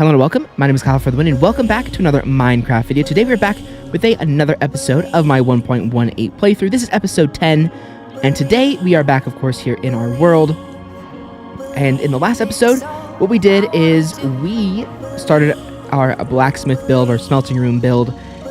Hello and welcome, my name is Kyle FtW and welcome back to another Minecraft video. Today we're back with another episode of my 1.18 playthrough. This is episode 10, and today we are back, of course, here in our world. And in the last episode, what we did is we started our blacksmith build, our smelting room build,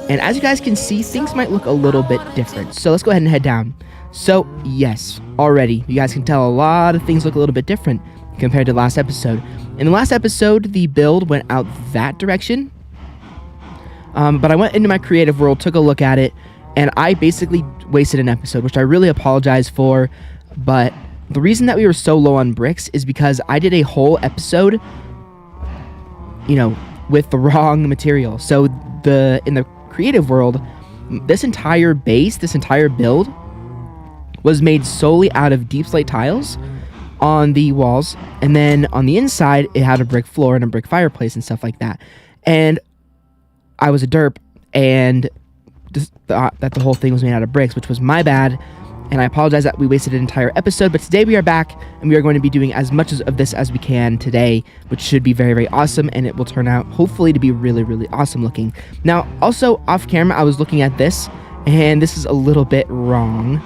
and as you guys can see, things might look a little bit different. So let's go ahead and head down. So yes, already, you guys can tell a lot of things look a little bit different compared to the last episode. In the last episode, the build went out that direction, but I went into my creative world, took a look at it, and I basically wasted an episode, which I really apologize for. But the reason that we were so low on bricks is because I did a whole episode, with the wrong material. So in the creative world, this entire base, this entire build was made solely out of deep slate tiles on the walls, and then on the inside it had a brick floor and a brick fireplace and stuff like that. And I was a derp and just thought that the whole thing was made out of bricks, which was my bad, and I apologize that we wasted an entire episode. But today we are back and we are going to be doing as much of this as we can today, which should be very, very awesome, and it will turn out hopefully to be really, really awesome looking. Now also off camera I was looking at this, and this is a little bit wrong.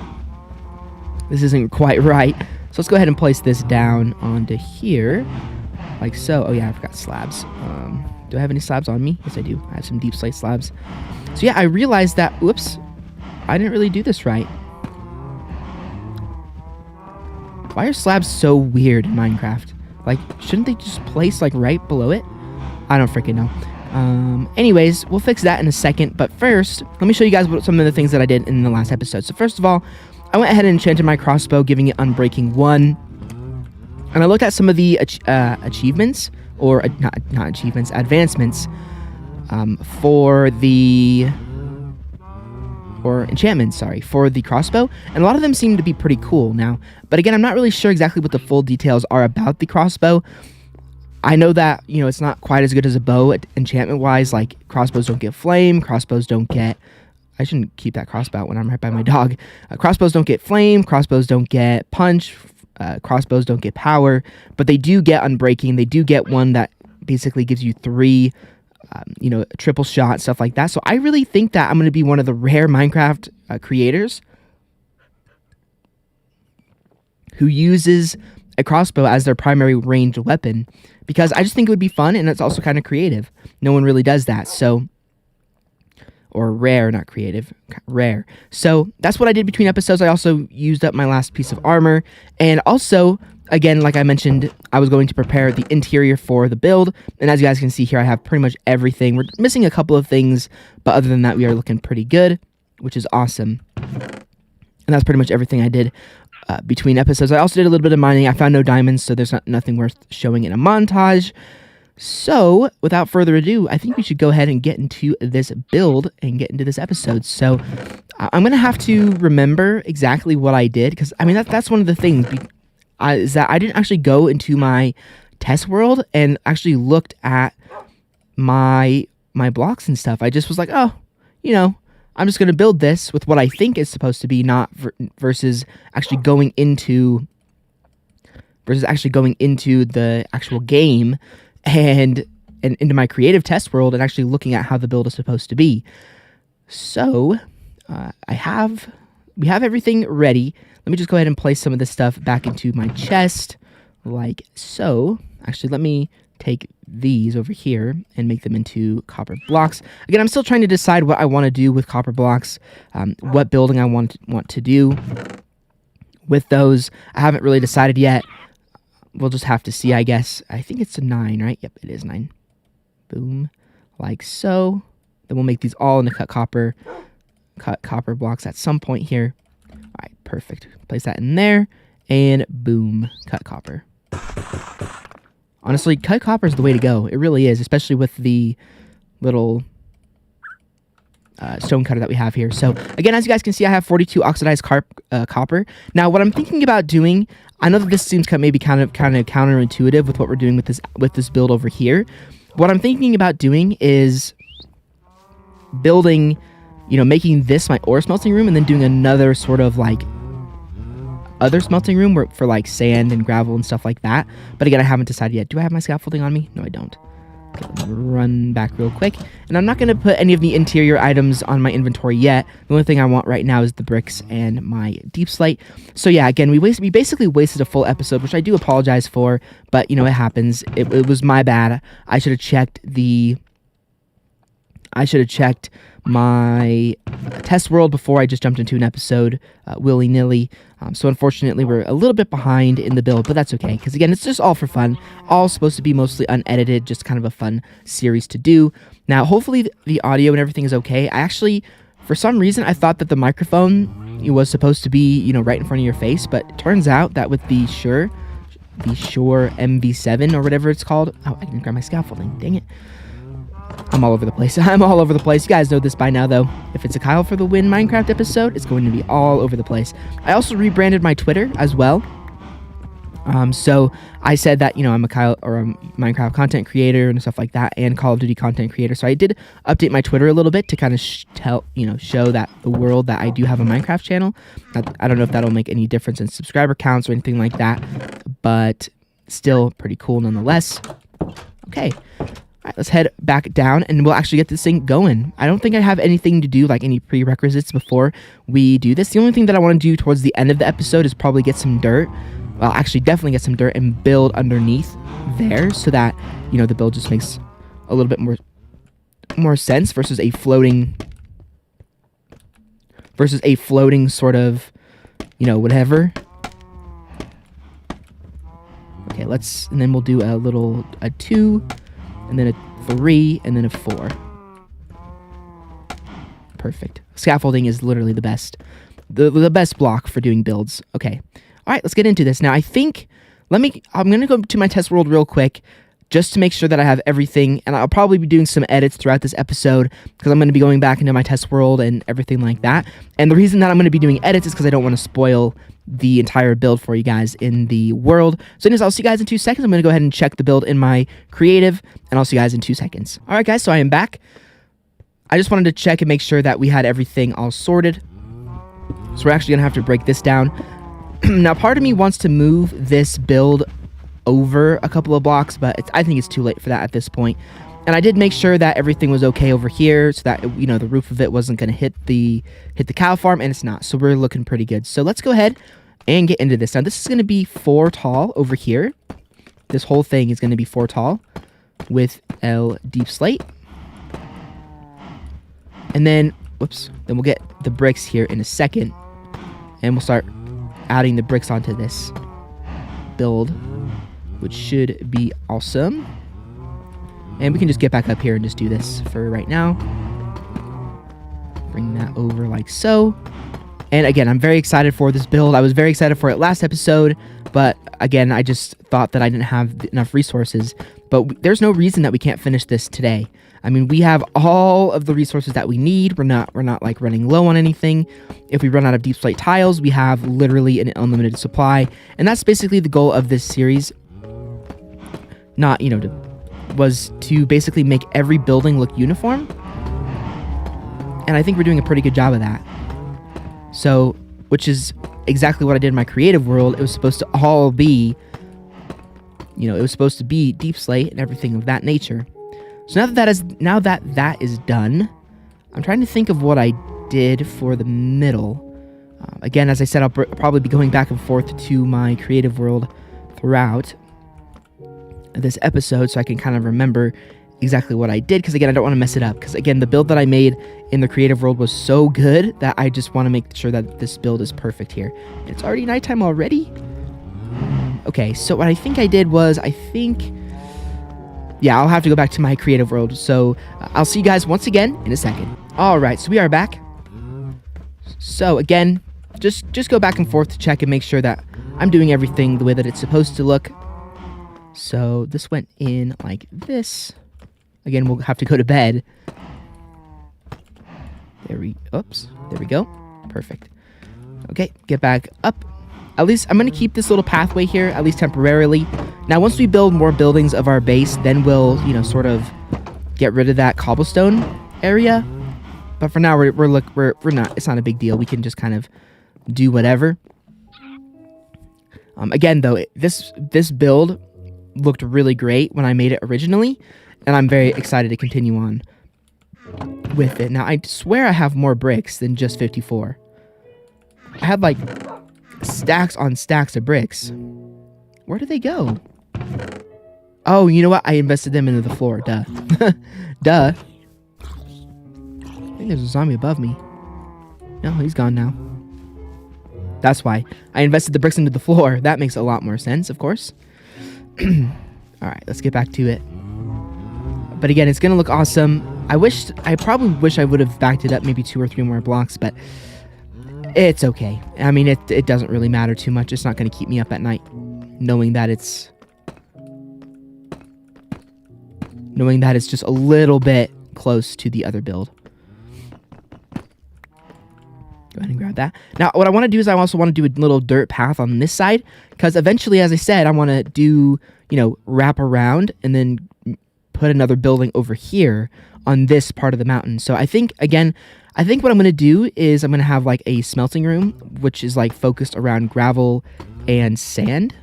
This isn't quite right. So let's go ahead and place this down onto here, like so. Oh yeah, I forgot slabs. Do I have any slabs on me? Yes, I do. I have some deep slate slabs. So yeah, I realized that, whoops, I didn't really do this right. Why are slabs so weird in Minecraft? Like, shouldn't they just place like right below it? I don't freaking know. Anyways, we'll fix that in a second. But first, let me show you guys some of the things that I did in the last episode. So first of all, I went ahead and enchanted my crossbow, giving it Unbreaking 1. And I looked at some of the achievements, or not achievements, advancements for enchantments, sorry, for the crossbow. And a lot of them seem to be pretty cool now. But again, I'm not really sure exactly what the full details are about the crossbow. I know that, it's not quite as good as a bow enchantment-wise. Like, crossbows don't get flame, crossbows don't get... I shouldn't keep that crossbow out when I'm right by my dog. Crossbows don't get flame, crossbows don't get punch, crossbows don't get power, but they do get Unbreaking. They do get one that basically gives you 3, triple shot, stuff like that. So I really think that I'm going to be one of the rare Minecraft creators who uses a crossbow as their primary ranged weapon, because I just think it would be fun, and it's also kind of creative. No one really does that, so... Or rare, not creative, rare. So that's what I did between episodes. I also used up my last piece of armor. And also, again, like I mentioned, I was going to prepare the interior for the build. And as you guys can see here, I have pretty much everything. We're missing a couple of things, but other than that, we are looking pretty good, which is awesome. And that's pretty much everything I did between episodes. I also did a little bit of mining. I found no diamonds, so there's nothing worth showing in a montage. So, without further ado, I think we should go ahead and get into this build and get into this episode. So, I'm going to have to remember exactly what I did, because, that's one of the things, is that I didn't actually go into my test world and actually looked at my blocks and stuff. I just was like, oh, I'm just going to build this with what I think is supposed to be, not versus actually going into the actual game and into my creative test world and actually looking at how the build is supposed to be. So we have everything ready. Let me just go ahead and place some of this stuff back into my chest, like so. Actually, let me take these over here and make them into copper blocks. Again, I'm still trying to decide what I want to do with copper blocks, what building I want to do with those. I haven't really decided yet. We'll just have to see, I guess. I think it's a 9, right? Yep, it is 9. Boom. Like so. Then we'll make these all into cut copper blocks at some point here. All right, perfect. Place that in there. And boom, cut copper. Honestly, cut copper is the way to go. It really is, especially with the little stone cutter that we have here. So again, as you guys can see, I have 42 oxidized copper. Now, what I'm thinking about doing, I know that this seems maybe kind of counterintuitive with what we're doing with this build over here. What I'm thinking about doing is building, making this my ore smelting room, and then doing another sort of like other smelting room for like sand and gravel and stuff like that. But again, I haven't decided yet. Do I have my scaffolding on me? No, I don't. Okay, let me run back real quick. And I'm not going to put any of the interior items on my inventory yet. The only thing I want right now is the bricks and my deep slate. So yeah, again, we basically wasted a full episode, which I do apologize for, but you know, it happens. It was my bad. I should have checked my test world before I just jumped into an episode willy-nilly. So unfortunately, we're a little bit behind in the build, but that's okay. Because again, it's just all for fun. All supposed to be mostly unedited, just kind of a fun series to do. Now, hopefully the audio and everything is okay. I actually, for some reason, I thought that the microphone was supposed to be, you know, right in front of your face. But it turns out that with the Shure MV7 or whatever it's called. Oh, I didn't grab my scaffolding. Dang it. I'm all over the place. I'm all over the place. You guys know this by now, though. If it's a Kyle for the Win Minecraft episode, it's going to be all over the place. I also rebranded my Twitter as well. So I said that, you know, I'm a Kyle or a Minecraft content creator and stuff like that, and Call of Duty content creator. So I did update my Twitter a little bit to kind of show that the world that I do have a Minecraft channel. I don't know if that'll make any difference in subscriber counts or anything like that, but still pretty cool nonetheless. Okay. All right, let's head back down, and we'll actually get this thing going. I don't think I have anything to do, like any prerequisites before we do this. The only thing that I want to do towards the end of the episode is probably get some dirt. Well, actually, definitely get some dirt and build underneath there so that, you know, the build just makes a little bit more sense versus a floating sort of, you know, whatever. Okay, and then we'll do a 2, and then a 3, and then a 4. Perfect. Scaffolding is literally the best. The best block for doing builds. Okay. All right, let's get into this. Now, I think, I'm going to go to my test world real quick just to make sure that I have everything, and I'll probably be doing some edits throughout this episode because I'm going to be going back into my test world and everything like that. And the reason that I'm going to be doing edits is because I don't want to spoil the entire build for you guys in the world. So anyways, I'll see you guys in 2 seconds. I'm going to go ahead and check the build in my creative, and I'll see you guys in 2 seconds. All right, guys, so I am back. I just wanted to check and make sure that we had everything all sorted. So we're actually going to have to break this down. Now, part of me wants to move this build over a couple of blocks, but I think it's too late for that at this point. And I did make sure that everything was okay over here so that, you know, the roof of it wasn't going to hit the cow farm, and it's not. So we're looking pretty good. So let's go ahead and get into this. Now, this is going to be 4 tall over here. This whole thing is going to be 4 tall with L deep slate. And then, then we'll get the bricks here in a second, and we'll start adding the bricks onto this build, which should be awesome. And we can just get back up here and just do this for right now. Bring that over like so. And again, I'm very excited for this build. I was very excited for it last episode, but again, I just thought that I didn't have enough resources. But there's no reason that we can't finish this today. I mean, we have all of the resources that we need. We're not like running low on anything. If we run out of deep slate tiles, we have literally an unlimited supply. And that's basically the goal of this series. Not, you know, was to basically make every building look uniform. And I think we're doing a pretty good job of that. So, which is exactly what I did in my creative world. It was supposed to all be, you know, it was supposed to be deep slate and everything of that nature. So now that that is done, I'm trying to think of what I did for the middle. Again, as I said, I'll probably be going back and forth to my creative world throughout this episode so I can kind of remember exactly what I did, because again, I don't want to mess it up, because again, the build that I made in the creative world was so good that I just want to make sure that this build is perfect here. And it's already nighttime already? Okay, so what I think I did was, yeah, I'll have to go back to my creative world. So I'll see you guys once again in a second. All right, so we are back. So again, just go back and forth to check and make sure that I'm doing everything the way that it's supposed to look. So this went in like this. Again, we'll have to go to bed. There we go. Perfect. Okay, get back up. At least I'm going to keep this little pathway here, at least temporarily. Now, once we build more buildings of our base, then we'll, you know, sort of get rid of that cobblestone area. But for now, we're not. It's not a big deal. We can just kind of do whatever. Again, though, this build looked really great when I made it originally, and I'm very excited to continue on with it. Now, I swear I have more bricks than just 54. I had like stacks on stacks of bricks. Where did they go? Oh, you know what? I invested them into the floor. Duh. Duh. I think there's a zombie above me. No, he's gone now. That's why. I invested the bricks into the floor. That makes a lot more sense, of course. Alright, let's get back to it. But again, it's going to look awesome. I probably wish I would have backed it up maybe 2 or 3 more blocks, but it's okay. I mean, it doesn't really matter too much. It's not going to keep me up at night knowing that it's just a little bit close to the other build. Go ahead and grab that. Now, what I want to do is I also want to do a little dirt path on this side, because eventually, as I said, I want to do, wrap around and then put another building over here on this part of the mountain. So I think what I'm going to do is I'm going to have like a smelting room, which is like focused around gravel and sand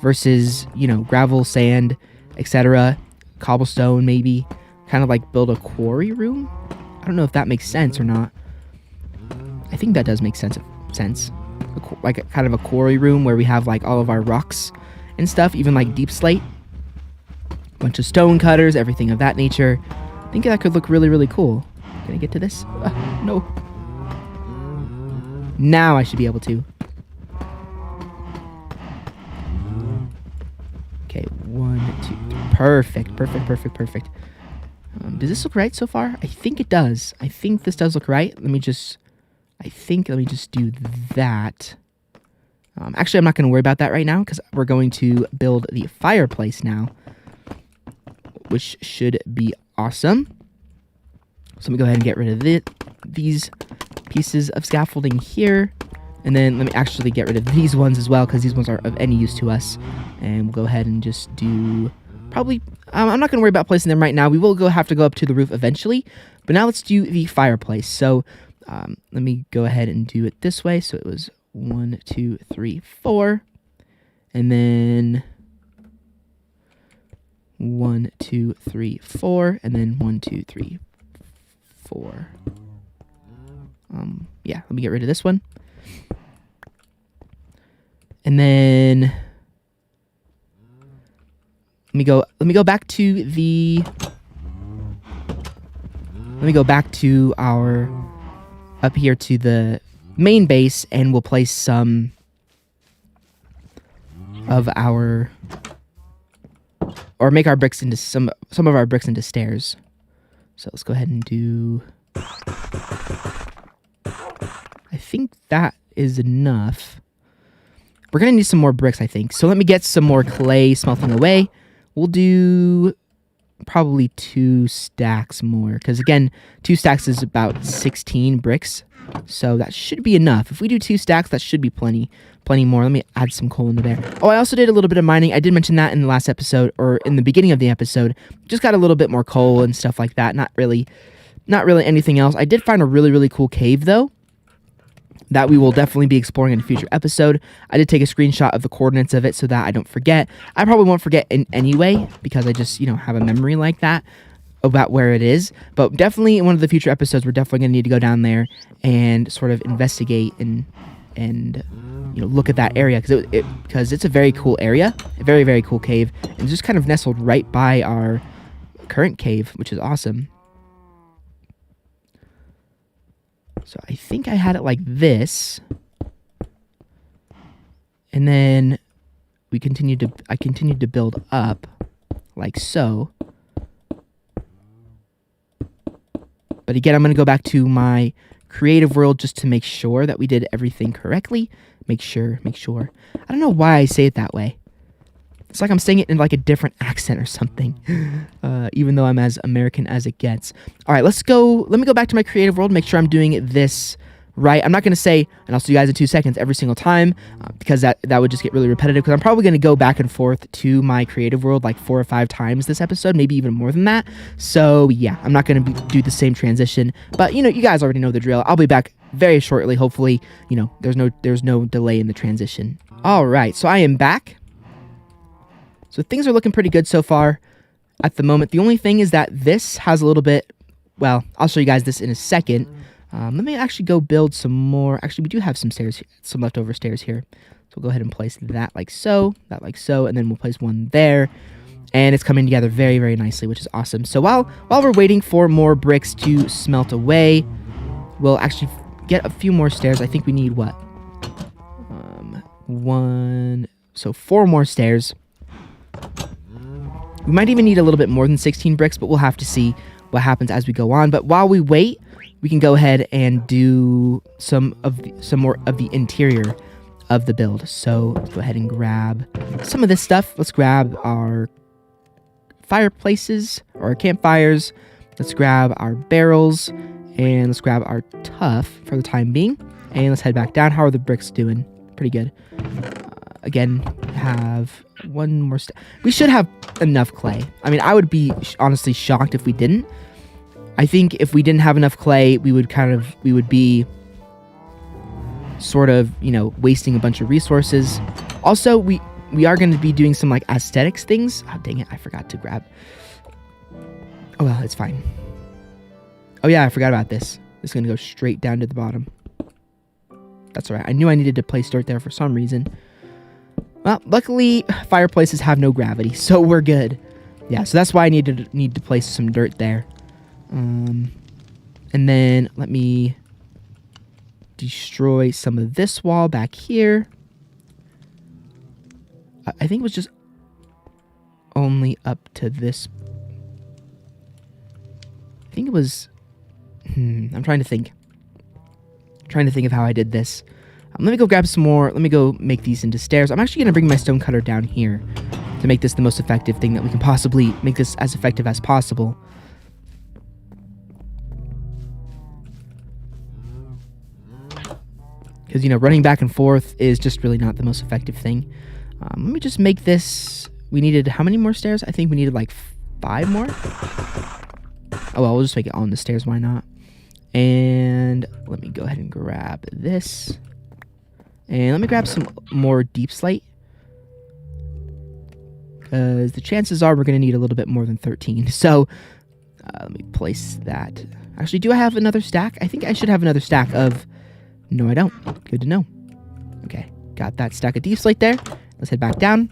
versus, gravel, sand, etc., cobblestone, maybe kind of like build a quarry room. I don't know if that makes sense or not. I think that does make sense. Like kind of a quarry room where we have like all of our rocks and stuff, even like deep slate, bunch of stone cutters, everything of that nature. I think that could look really, really cool. Can I get to this? No. Now I should be able to. Okay, 1, 2, 3. Perfect. Does this look right so far? I think it does. I think this does look right. Let me just do that. Actually, I'm not going to worry about that right now because we're going to build the fireplace now, which should be awesome. So let me go ahead and get rid of these pieces of scaffolding here. And then let me actually get rid of these ones as well, because these ones aren't of any use to us. And we'll go ahead and just do probably... I'm not going to worry about placing them right now. We will have to go up to the roof eventually. But now let's do the fireplace. So let me go ahead and do it this way. So it was 1, 2, 3, 4. And then 1, 2, 3, 4. And then 1, 2, 3, 4. Yeah, let me get rid of this one. And then let me go back to our up here to the main base, and we'll place some of our, or make our bricks into some of our bricks into stairs. So let's go ahead and do, I think that is enough. We're going to need some more bricks, I think. So let me get some more clay smelting away. We'll do probably 2 stacks more. Because, again, 2 stacks is about 16 bricks. So that should be enough. If we do 2 stacks, that should be plenty more. Let me add some coal into there. Oh, I also did a little bit of mining. I did mention that in the last episode, or in the beginning of the episode. Just got a little bit more coal and stuff like that. Not really anything else. I did find a really, really cool cave, though, that we will definitely be exploring in a future episode. I did take a screenshot of the coordinates of it so that I don't forget. I probably won't forget anyway, because I just, have a memory like that about where it is. But definitely in one of the future episodes, we're definitely going to need to go down there and sort of investigate and look at that area, because it's a very cool area, a very, very cool cave, and it's just kind of nestled right by our current cave, which is awesome. So I think I had it like this, and then I continued to build up like so. But again, I'm going to go back to my creative world just to make sure that we did everything correctly. Make sure. I don't know why I say it that way. It's like I'm saying it in like a different accent or something, even though I'm as American as it gets. All right, let me go back to my creative world, make sure I'm doing this right. I'm not going to say, and I'll see you guys in 2 seconds every single time, because that would just get really repetitive, because I'm probably going to go back and forth to my creative world like 4 or 5 times this episode, maybe even more than that. So yeah, I'm not going to do the same transition, but you guys already know the drill. I'll be back very shortly. Hopefully, there's no delay in the transition. All right, so I am back. So things are looking pretty good so far. at the moment. The only thing is that this has a little bit, well, I'll show you guys this in a second. Let me actually go build some more. Actually, we do have some stairs, some leftover stairs here. So we'll go ahead and place that like so, and then we'll place one there. And it's coming together very, very nicely, which is awesome. So while we're waiting for more bricks to smelt away, we'll actually get a few more stairs. I think we need what? So 4 more stairs. We might even need a little bit more than 16 bricks, but we'll have to see what happens as we go on. But while we wait, we can go ahead and do some more of the interior of the build. So let's go ahead and grab some of this stuff. Let's grab our fireplaces or our campfires. Let's grab our barrels, and let's grab our tuff for the time being. And let's head back down. How are the bricks doing? Pretty good. Again, have one more we should have enough clay. I mean, I would be honestly shocked if we didn't. I think if we didn't have enough clay, we would be sort of, you know, wasting a bunch of resources. Also, we are going to be doing some like aesthetics things. Oh, dang it, I forgot to grab. Oh well, it's fine. Oh yeah, I forgot about this. It's going to go straight down to the bottom. That's all right. I knew I needed to place dirt there for some reason. Well, luckily, fireplaces have no gravity, so we're good. Yeah, so that's why I need to place some dirt there. And then let me destroy some of this wall back here. I think it was just only up to this. I think it was... I'm trying to think. Of how I did this. Let me go grab some more. Let me go make these into stairs. I'm actually going to bring my stone cutter down here to make this the most effective thing that we can possibly make this as effective as possible. Because, you know, running back and forth is just really not the most effective thing. Let me just make this... We needed how many more stairs? I think we needed like 5 more. Oh, well, we'll just make it on the stairs. Why not? And let me go ahead and grab this. And let me grab some more deep slate. Because the chances are we're going to need a little bit more than 13. So let me place that. Actually, do I have another stack? I think I should have another stack of... No, I don't. Good to know. Okay, got that stack of deep slate there. Let's head back down.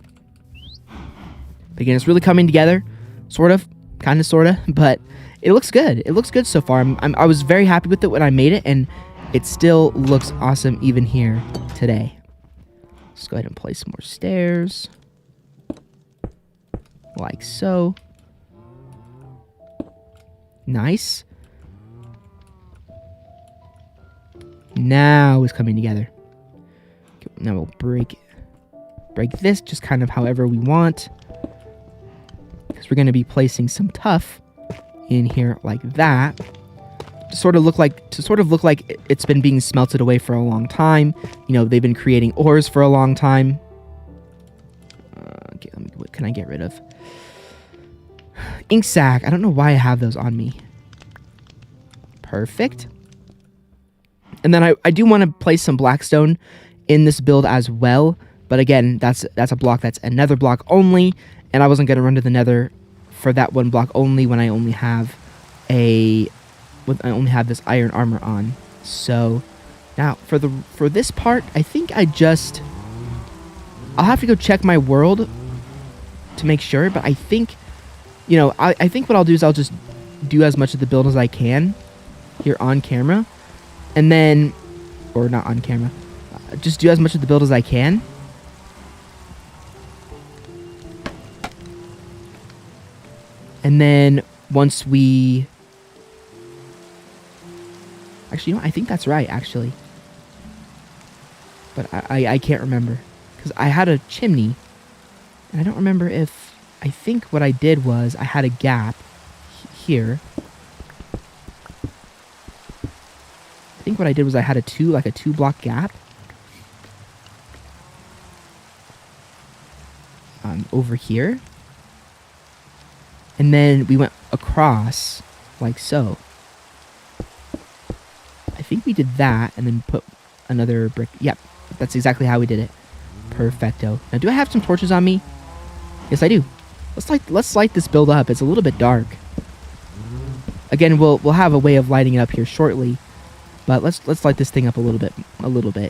But again, it's really coming together. Sort of. Kind of, sort of. But it looks good. It looks good so far. I was very happy with it when I made it. And it still looks awesome even here today. Let's go ahead and place some more stairs. Like so. Nice. Now it's coming together. Now we'll break this just kind of however we want. Because we're going to be placing some tuff in here like that. To sort of look like it's been being smelted away for a long time. You know, they've been creating ores for a long time. Okay, what can I get rid of? Ink sac. I don't know why I have those on me. Perfect. And then I do want to place some blackstone in this build as well. But again, that's a block that's a nether block only. And I wasn't going to run to the nether for that one block only when I only have this iron armor on. So now for this part, I think I'll have to go check my world to make sure. But I think, you know, I think what I'll do is I'll just do as much of the build as I can here on camera. And then, or not on camera, just do as much of the build as I can. And then once we... Actually, you know, I think that's right, actually. But I can't remember. Because I had a chimney. And I don't remember if... I think what I did was I had a gap here. I think what I did was I had a 2 block gap. Over here. And then we went across like so. I think we did that and then put another brick. Yep, that's exactly how we did it. Perfecto. Now, do I have some torches on me? Yes, I do. Let's light this build up. It's a little bit dark. Again, we'll have a way of lighting it up here shortly, but let's light this thing up a little bit.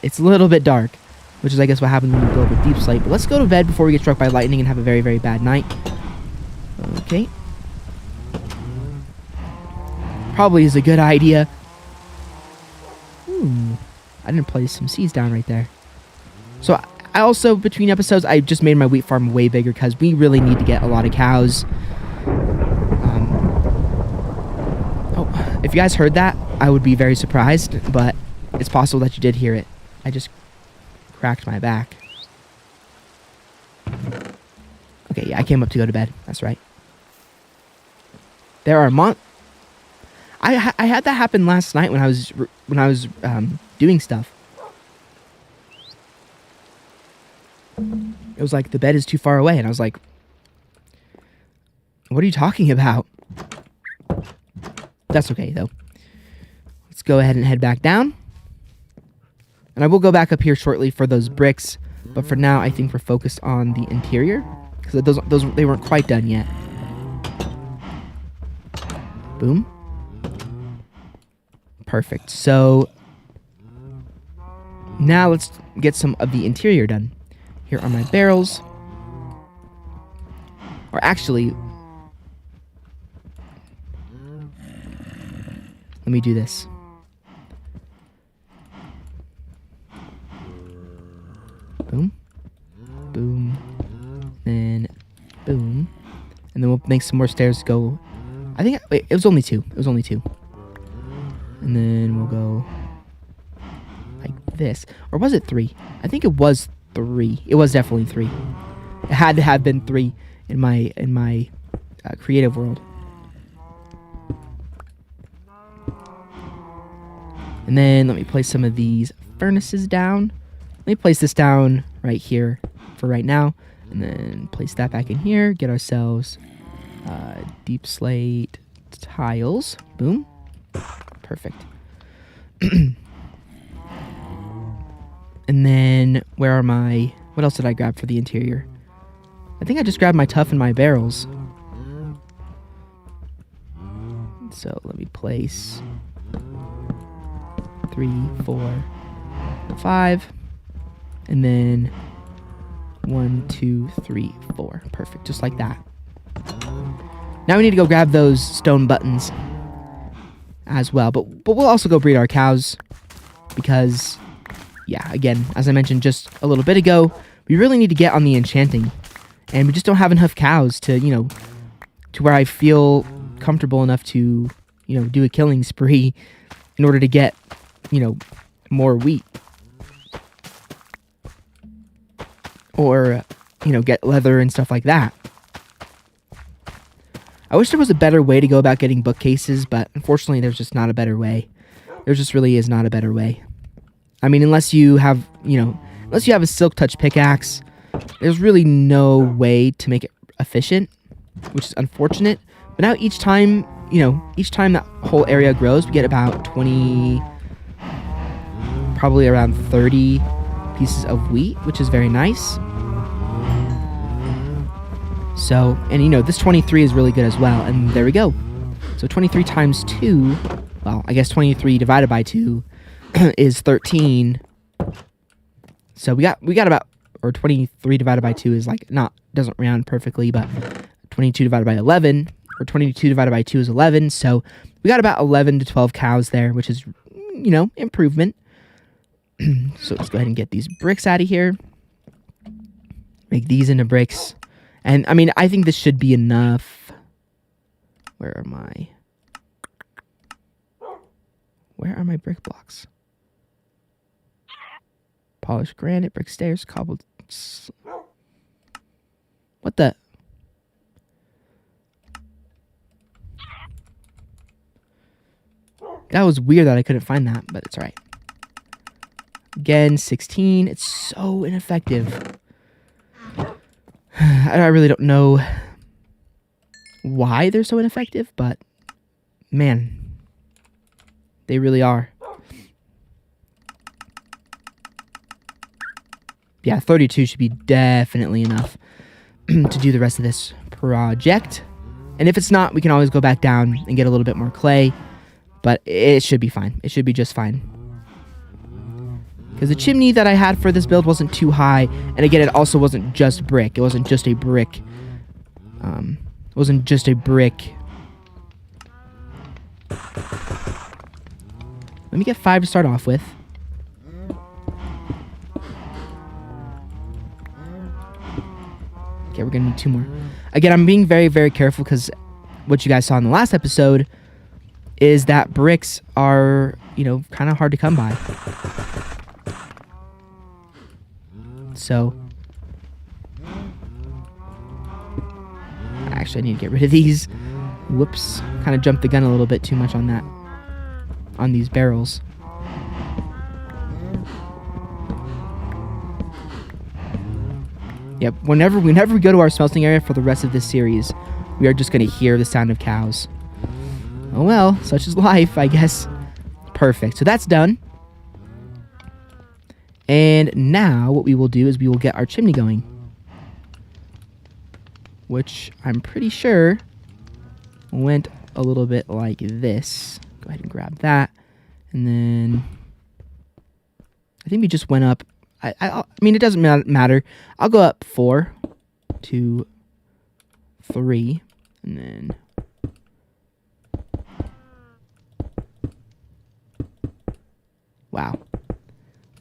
It's a little bit dark, which is I guess what happens when you build a deep slate. But let's go to bed before we get struck by lightning and have a very, very bad night. Okay. Probably is a good idea. I didn't place some seeds down right there. So I also, between episodes, I just made my wheat farm way bigger because we really need to get a lot of cows. If you guys heard that, I would be very surprised, but it's possible that you did hear it. I just cracked my back. Okay, yeah, I came up to go to bed. That's right. There are I had that happen last night when I was doing stuff. It was like the bed is too far away, and I was like, "What are you talking about?" That's okay though. Let's go ahead and head back down, and I will go back up here shortly for those bricks. But for now, I think we're focused on the interior because those they weren't quite done yet. Boom. Perfect. So now let's get some of the interior done. Here are my barrels. Or actually, let me do this. Boom. Boom. Then boom. And then we'll make some more stairs go. I think, wait, it was only two. It was only two. And then we'll go like this. Or was it three? I think it was three. It was definitely three. It had to have been three in my creative world. And then let me place some of these furnaces down. Let me place this down right here for right now. And then place that back in here. Get ourselves deep slate tiles. Boom. Perfect. And then where are my... What else did I grab for the interior? I think I just grabbed my tuff and my barrels. So let me place 3, 4, 5. And then 1, 2, 3, 4. Perfect. Just like that. Now we need to go grab those stone buttons as well. But we'll also go breed our cows because, yeah, again, as I mentioned just a little bit ago, we really need to get on the enchanting. And we just don't have enough cows to, to where I feel comfortable enough to, do a killing spree in order to get, more wheat. Or, get leather and stuff like that. I wish there was a better way to go about getting bookcases, but unfortunately there's just not a better way. There just really is not a better way. I mean, unless you have, unless you have a silk touch pickaxe, there's really no way to make it efficient, which is unfortunate. But now each time that whole area grows, we get about 20, probably around 30 pieces of wheat, which is very nice. So, and this 23 is really good as well, and there we go. So 23 times 2, well, I guess 23 divided by 2 is 13. So we got about, or 23 divided by 2 is like, doesn't round perfectly, but 22 divided by 11, or 22 divided by 2 is 11. So we got about 11 to 12 cows there, which is, improvement. So let's go ahead and get these bricks out of here. Make these into bricks. And, I mean, I think this should be enough. Where are my brick blocks? Polished granite, brick stairs, cobbled... What the... That was weird that I couldn't find that, but it's alright. Again, 16. It's so ineffective. I really don't know why they're so ineffective, but man, they really are. Yeah, 32 should be definitely enough to do the rest of this project. And if it's not, we can always go back down and get a little bit more clay. But it should be fine. It should be just fine. Because the chimney that I had for this build wasn't too high. And again, it also wasn't just brick. It wasn't just a brick. It wasn't just a brick. Let me get 5 to start off with. Okay, we're gonna need 2 more. Again, I'm being very, very careful because what you guys saw in the last episode is that bricks are, you know, kind of hard to come by. So, actually, I need to get rid of these. Whoops, kind of jumped the gun a little bit too much on that, on these barrels. Yep, whenever we go to our smelting area for the rest of this series, we are just going to hear the sound of cows. Oh well, such is life, I guess. Perfect, so that's done. And now what we will do is we will get our chimney going. Which I'm pretty sure went a little bit like this. Go ahead and grab that. And then I think we just went up. I mean, it doesn't matter. I'll go up 4, 2, 3, and then wow.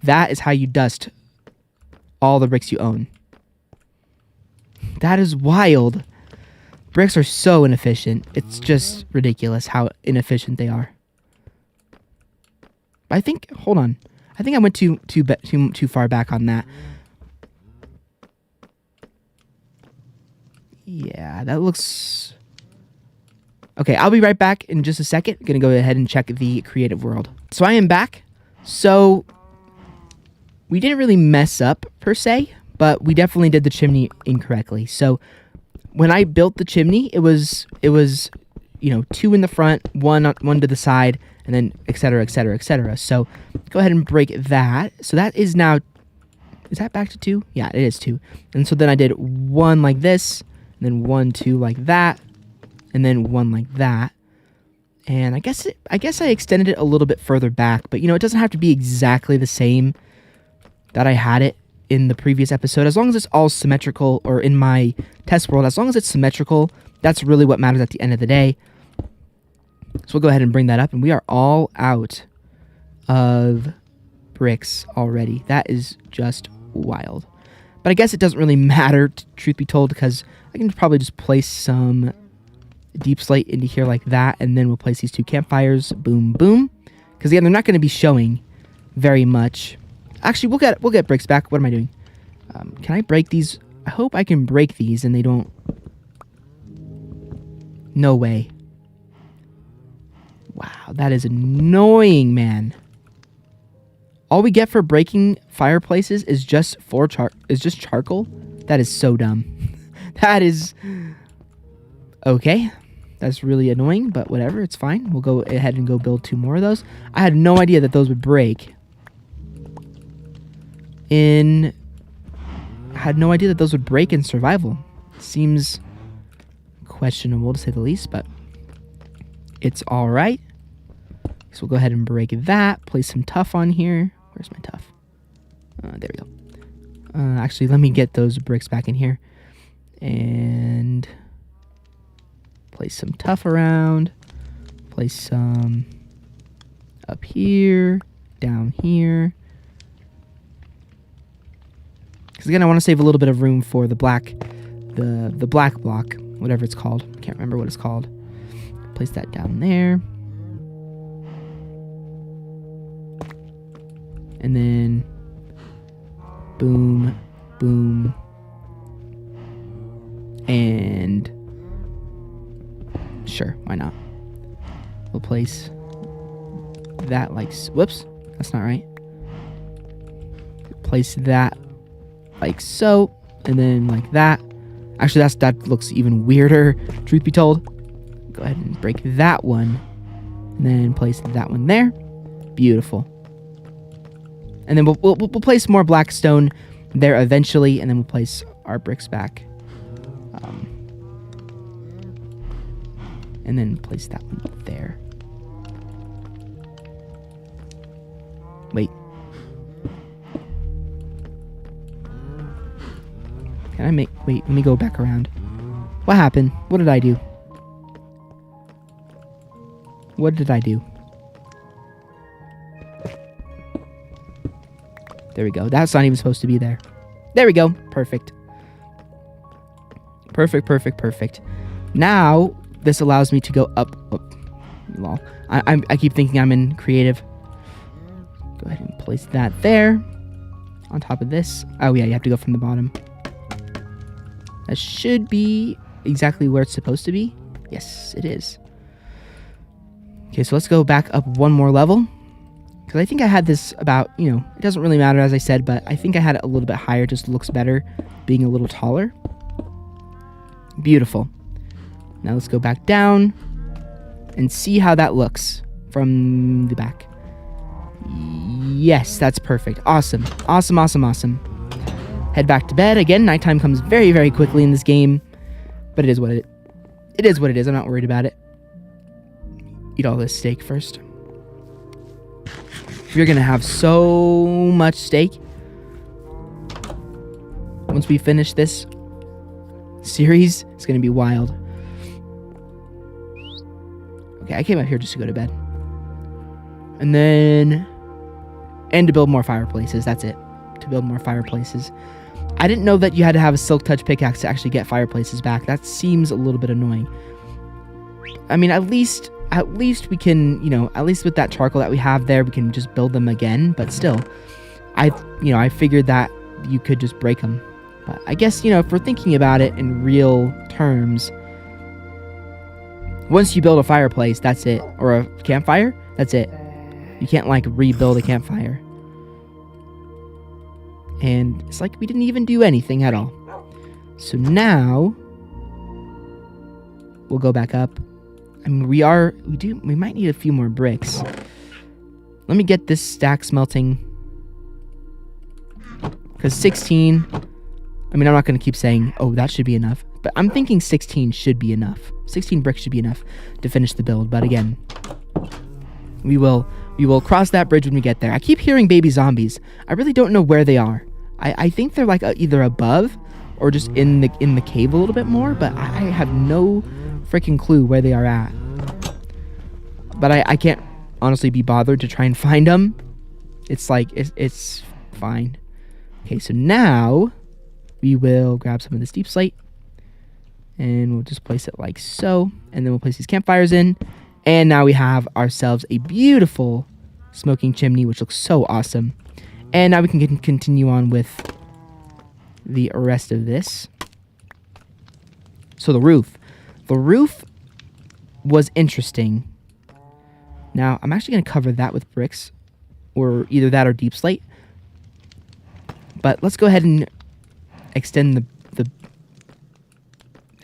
That is how you dust all the bricks you own. That is wild. Bricks are so inefficient. It's just ridiculous how inefficient they are. I think, hold on. I think I went too far back on that. Yeah, that looks... Okay, I'll be right back in just a second. I'm going to go ahead and check the creative world. So I am back. So we didn't really mess up, per se, but we definitely did the chimney incorrectly. So when I built the chimney, it was you know, 2 in the front, one to the side, and then et cetera, et cetera, et cetera. So go ahead and break that. So that is now, is that back to 2? Yeah, it is 2. And so then I did 1 like this, and then 1, 2 like that, and then 1 like that. And I guess I extended it a little bit further back, but you know, it doesn't have to be exactly the same that I had it in the previous episode. As long as it's all symmetrical, or in my test world, as long as it's symmetrical, that's really what matters at the end of the day. So we'll go ahead and bring that up, and we are all out of bricks already. That is just wild. But I guess it doesn't really matter, truth be told, because I can probably just place some deep slate into here like that, and then we'll place these 2 campfires. Boom, boom. Because again, they're not going to be showing very much. Actually, we'll get bricks back. What am I doing? Can I break these? I hope I can break these and they don't... No way. Wow, that is annoying, man. All we get for breaking fireplaces is just charcoal. That is so dumb. That is okay. That's really annoying, but whatever, it's fine. We'll go ahead and go build 2 more of those. I had no idea that those would break. I had no idea that those would break in survival. Seems questionable to say the least, but it's all right. So we'll go ahead and break that. Place some tuff on here. Where's my tuff? There we go. Actually, let me get those bricks back in here. And place some tuff around. Place some up here. Down here. Because again, I want to save a little bit of room for the black block. Whatever it's called. Can't remember what it's called. Place that down there. And then boom, boom, and sure, why not? We'll place that like, whoops, that's not right. Place that like so, and then like that. Actually, that looks even weirder, truth be told. Go ahead and break that one, and then place that one there. Beautiful. And then we'll place more black stone there eventually, and then we'll place our bricks back And then place that one there. Wait. Can I make... Wait, let me go back around. What happened? What did I do? What did I do? There we go. That's not even supposed to be there. There we go. Perfect. Perfect, perfect, perfect. Now, this allows me to go up. Oh, lol. I keep thinking I'm in creative. Go ahead and place that there. On top of this. Oh, yeah, you have to go from the bottom. That should be exactly where it's supposed to be. Yes, it is. Okay, so let's go back up one more level. Because I think I had this about, you know, it doesn't really matter as I said, but I think I had it a little bit higher. It just looks better being a little taller. Beautiful. Now let's go back down and see how that looks from the back. Yes, that's perfect. Awesome. Awesome, awesome, awesome. Head back to bed. Again, nighttime comes very, very quickly in this game. But it is what it is. What it is. I'm not worried about it. Eat all this steak first. You're going to have so much steak. Once we finish this series, it's going to be wild. Okay, I came up here just to go to bed. And then... And to build more fireplaces. That's it. To build more fireplaces. I didn't know that you had to have a silk touch pickaxe to actually get fireplaces back. That seems a little bit annoying. I mean, at least we can, you know, at least with that charcoal that we have there, we can just build them again. But still, I figured that you could just break them. But I guess, you know, if we're thinking about it in real terms, once you build a fireplace, that's it. Or a campfire, that's it. You can't, like, rebuild a campfire. And it's like we didn't even do anything at all. So now we'll go back up. I mean, we might need a few more bricks. Let me get this stack smelting. Because 16, I mean, I'm not going to keep saying, oh, that should be enough. But I'm thinking 16 should be enough. 16 bricks should be enough to finish the build. But again, we will cross that bridge when we get there. I keep hearing baby zombies. I really don't know where they are. I think they're like either above or just in the cave a little bit more, but I have no freaking clue where they are at. But I can't honestly be bothered to try and find them. It's like, it's fine. Okay, so now we will grab some of this deep slate and we'll just place it like so. And then we'll place these campfires in. And now we have ourselves a beautiful smoking chimney, which looks so awesome. And now we can continue on with the rest of this. So the roof. The roof was interesting. Now, I'm actually going to cover that with bricks. Or either that or deep slate. But let's go ahead and extend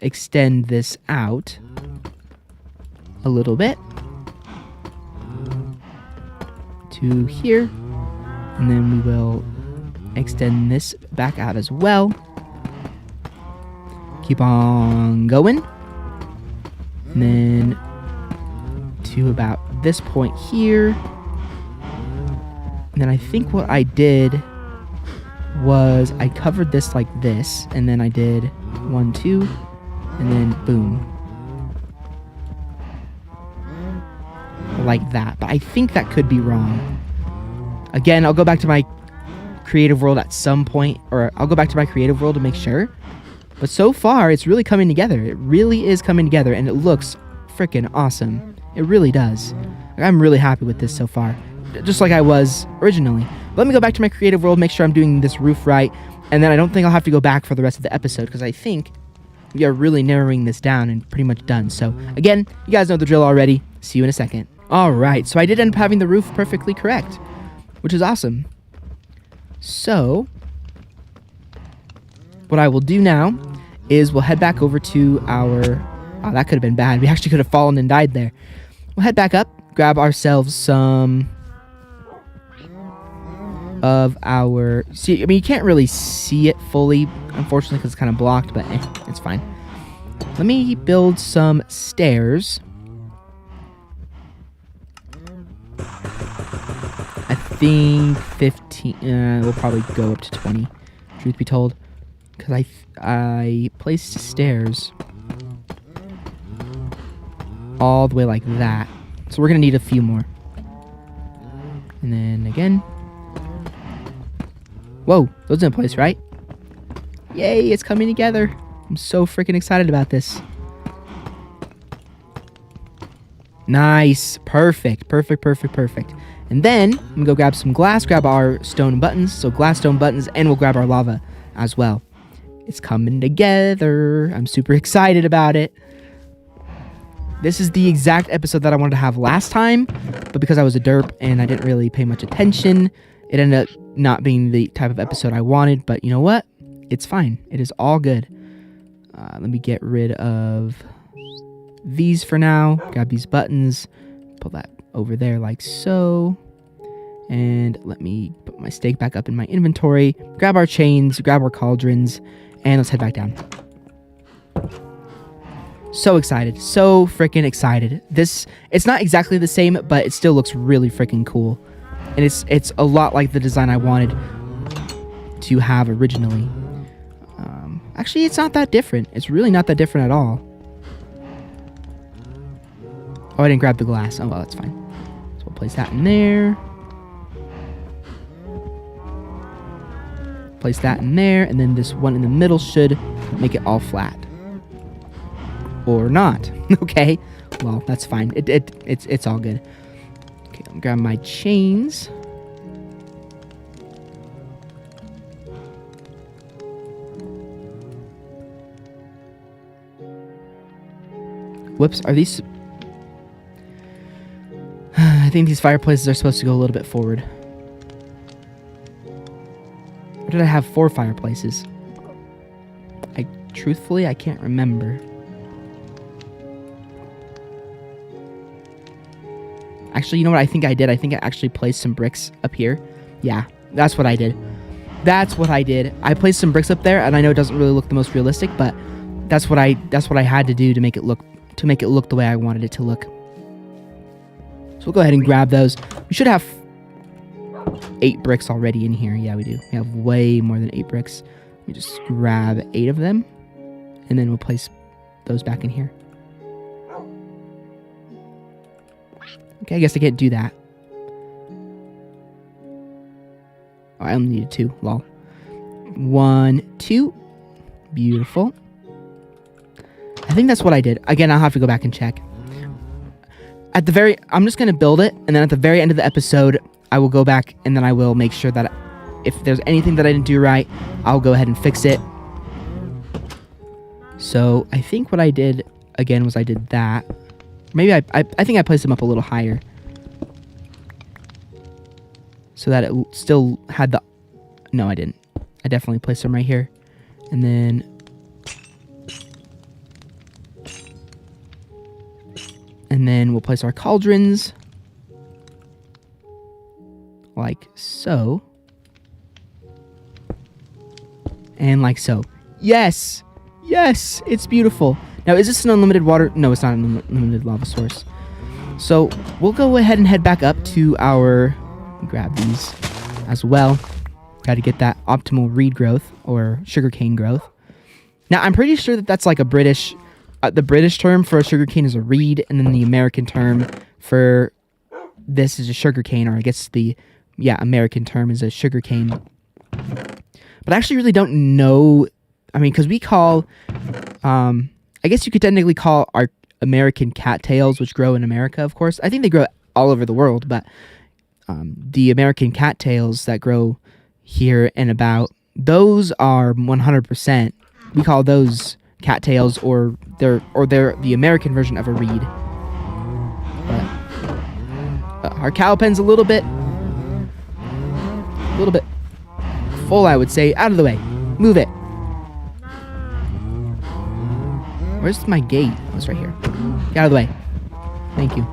extend this out a little bit to here, and then we will extend this back out as well. Keep on going, and then to about this point here, and then I think what I did was I covered this like this, and then I did 1, 2, and then boom. Like that. But I think that could be wrong. Again, I'll go back to my creative world at some point, or I'll go back to my creative world to make sure. But so far, it's really coming together. It really is coming together, and it looks freaking awesome. It really does. I'm really happy with this so far, just like I was originally. But let me go back to my creative world, make sure I'm doing this roof right, and then I don't think I'll have to go back for the rest of the episode, because I think we are really narrowing this down and pretty much done. So again, you guys know the drill already. See you in a second. Alright, so I did end up having the roof perfectly correct, which is awesome. So what I will do now is we'll head back over to our... Oh, that could have been bad. We actually could have fallen and died there. We'll head back up, grab ourselves some of our... See, I mean, you can't really see it fully, unfortunately, because it's kind of blocked, but it's fine. Let me build some stairs. think 15. We'll probably go up to 20. Truth be told, because I placed stairs all the way like that. So we're gonna need a few more. And then again. Whoa, those in place, right? Yay, it's coming together. I'm so freaking excited about this. Nice. Perfect. And then I'm gonna go grab some glass, grab our stone buttons. So glass, stone buttons, and we'll grab our lava as well. It's coming together. I'm super excited about it. This is the exact episode that I wanted to have last time, but because I was a derp and I didn't really pay much attention, it ended up not being the type of episode I wanted. But you know what? It's fine. It is all good. Let me get rid of these for now. Grab these buttons. Put that over there like so. And let me put my steak back up in my inventory. Grab our chains. Grab our cauldrons. And let's head back down. So excited. So freaking excited. It's not exactly the same, but it still looks really freaking cool. And it's a lot like the design I wanted to have originally. Actually, it's not that different. It's really not that different at all. Oh, I didn't grab the glass. Oh, well, that's fine. So we'll place that in there. Place that in there. And then this one in the middle should make it all flat. Or not. Okay. Well, that's fine. It's all good. Okay, I'm grabbing my chains. Whoops, are these... I think these fireplaces are supposed to go a little bit forward. Or did I have 4 fireplaces? Truthfully, I can't remember. Actually, you know what I think I did? I think I actually placed some bricks up here. Yeah, that's what I did. I placed some bricks up there, and I know it doesn't really look the most realistic, but that's what I had to do to make it look the way I wanted it to look. So we'll go ahead and grab those. We should have 8 bricks already in here. Yeah, we do. We have way more than 8 bricks. Let me just grab 8 of them, and then we'll place those back in here. Okay, I guess I can't do that. Oh, I only needed 2. Lol. 1, 2. Beautiful. I think that's what I did. Again, I'll have to go back and check. I'm just going to build it, and then at the very end of the episode, I will go back, and then I will make sure that if there's anything that I didn't do right, I'll go ahead and fix it. So, I think what I did, again, was I did that. Maybe I think I placed them up a little higher. So that it still had the... No, I didn't. I definitely placed them right here. And then... And then we'll place our cauldrons. Like so. And like so. Yes! Yes! It's beautiful. Now, is this an unlimited water? No, it's not an unlimited lava source. So, we'll go ahead and head back up to our... Grab these as well. Got to get that optimal reed growth, or sugarcane growth. Now, I'm pretty sure that that's like a British... the British term for a sugarcane is a reed, and then the American term for this is a sugarcane, or I guess the... Yeah, American term is a sugarcane. But I actually really don't know... I mean, because we call... I guess you could technically call our American cattails, which grow in America, of course. I think they grow all over the world, but the American cattails that grow here and about, those are 100%. We call those cattails, or they're the American version of a reed. But our cow pen's a little bit full, I would say. Out of the way. Move it. Where's my gate? Oh, it's right here. Get out of the way. Thank you.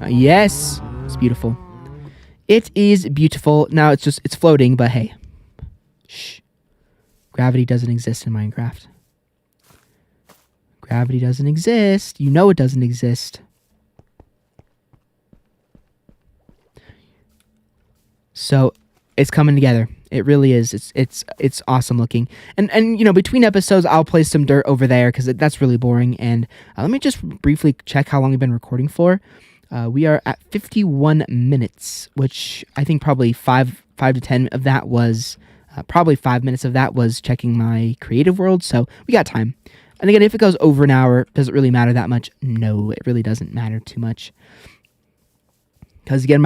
Yes. It's beautiful. It is beautiful. Now it's floating, but hey. Shh. Gravity doesn't exist in Minecraft. Gravity doesn't exist. You know it doesn't exist. So it's coming together. It really is. It's awesome looking. And you know, between episodes, I'll place some dirt over there because that's really boring. And let me just briefly check how long I've been recording for. We are at 51 minutes, which I think probably 5 to 10 of that was probably 5 minutes of that was checking my creative world. So we got time. And again, if it goes over an hour, does it really matter that much? No, it really doesn't matter too much. Because again,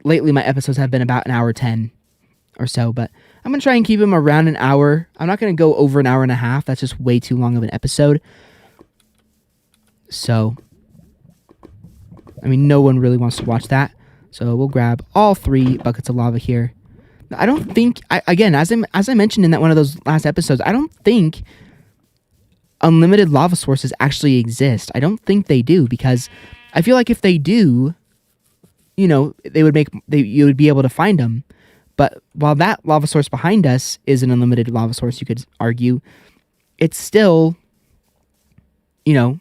lately my episodes have been about an hour 10 or so, but I'm going to try and keep them around an hour. I'm not going to go over an hour and a half. That's just way too long of an episode. So, I mean, no one really wants to watch that. So we'll grab all 3 buckets of lava here. I don't think, again, as I mentioned in that one of those last episodes, I don't think unlimited lava sources actually exist. I don't think they do, because I feel like if they do, you know, you would be able to find them. But while that lava source behind us is an unlimited lava source, you could argue, it's still, you know,